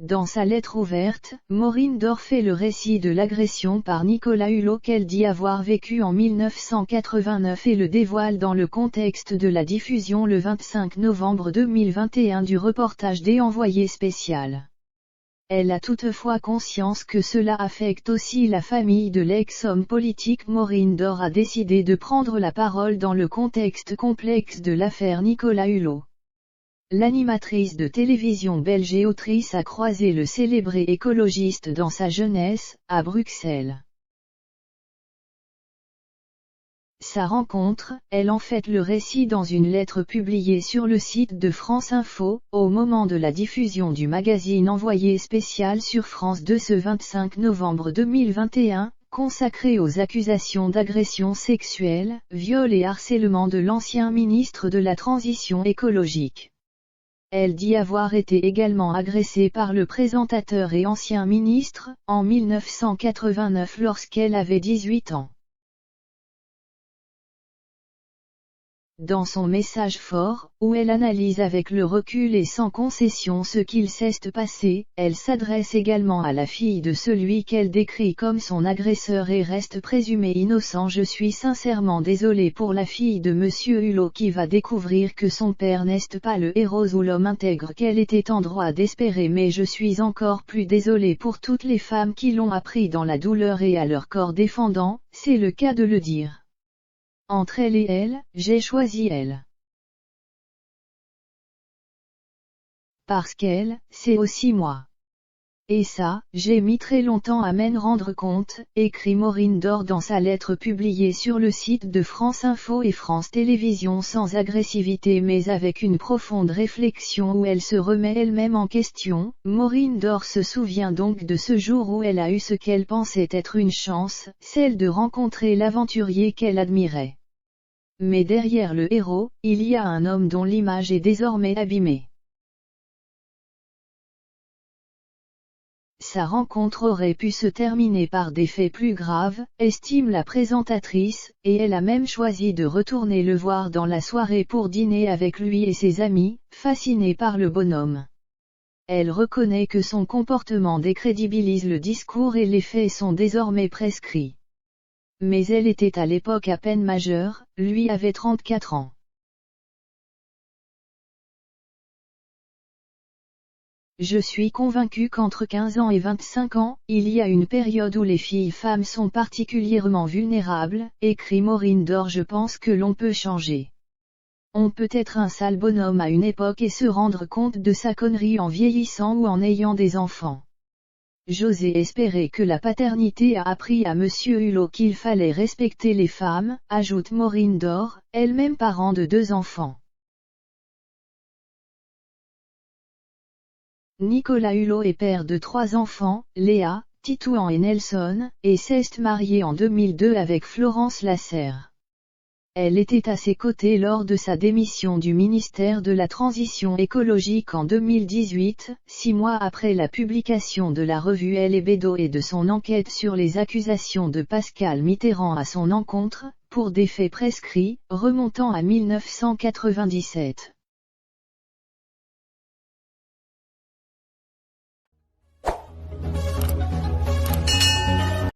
Dans sa lettre ouverte, Maureen Dore fait le récit de l'agression par Nicolas Hulot qu'elle dit avoir vécu en 1989 et le dévoile dans le contexte de la diffusion le 25 novembre 2021 du reportage des Envoyés spécial. Elle a toutefois conscience que cela affecte aussi la famille de l'ex-homme politique. Maureen Dore a décidé de prendre la parole dans le contexte complexe de l'affaire Nicolas Hulot. L'animatrice de télévision belge et autrice a croisé le célébré écologiste dans sa jeunesse, à Bruxelles. Sa rencontre, elle en fait le récit dans une lettre publiée sur le site de France Info, au moment de la diffusion du magazine Envoyé spécial sur France 2 ce 25 novembre 2021, consacré aux accusations d'agression sexuelle, viol et harcèlement de l'ancien ministre de la Transition écologique. Elle dit avoir été également agressée par le présentateur et ancien ministre, en 1989 lorsqu'elle avait 18 ans. Dans son message fort, où elle analyse avec le recul et sans concession ce qu'il s'est passé, elle s'adresse également à la fille de celui qu'elle décrit comme son agresseur et reste présumé innocent. Je suis sincèrement désolée pour la fille de Monsieur Hulot qui va découvrir que son père n'est pas le héros ou l'homme intègre qu'elle était en droit d'espérer, mais je suis encore plus désolée pour toutes les femmes qui l'ont appris dans la douleur et à leur corps défendant, c'est le cas de le dire. Entre elle et elle, j'ai choisi elle. Parce qu'elle, c'est aussi moi. Et ça, j'ai mis très longtemps à m'en rendre compte, écrit Maureen Dore dans sa lettre publiée sur le site de France Info et France Télévisions sans agressivité mais avec une profonde réflexion où elle se remet elle-même en question. Maureen Dore se souvient donc de ce jour où elle a eu ce qu'elle pensait être une chance, celle de rencontrer l'aventurier qu'elle admirait. Mais derrière le héros, il y a un homme dont l'image est désormais abîmée. Sa rencontre aurait pu se terminer par des faits plus graves, estime la présentatrice, et elle a même choisi de retourner le voir dans la soirée pour dîner avec lui et ses amis, fascinée par le bonhomme. Elle reconnaît que son comportement décrédibilise le discours et les faits sont désormais prescrits. Mais elle était à l'époque à peine majeure, lui avait 34 ans. Je suis convaincue qu'entre 15 ans et 25 ans, il y a une période où les filles-femmes sont particulièrement vulnérables, écrit Maureen Dore. Je pense que l'on peut changer. On peut être un sale bonhomme à une époque et se rendre compte de sa connerie en vieillissant ou en ayant des enfants. J'osais espérer que la paternité a appris à Monsieur Hulot qu'il fallait respecter les femmes, ajoute Maureen Dore, elle-même parent de 2 enfants. Nicolas Hulot est père de 3 enfants, Léa, Titouan et Nelson, et s'est marié en 2002 avec Florence Lasserre. Elle était à ses côtés lors de sa démission du ministère de la Transition écologique en 2018, 6 mois après la publication de la revue Elle et Bédo et de son enquête sur les accusations de Pascal Mitterrand à son encontre, pour des faits prescrits, remontant à 1997.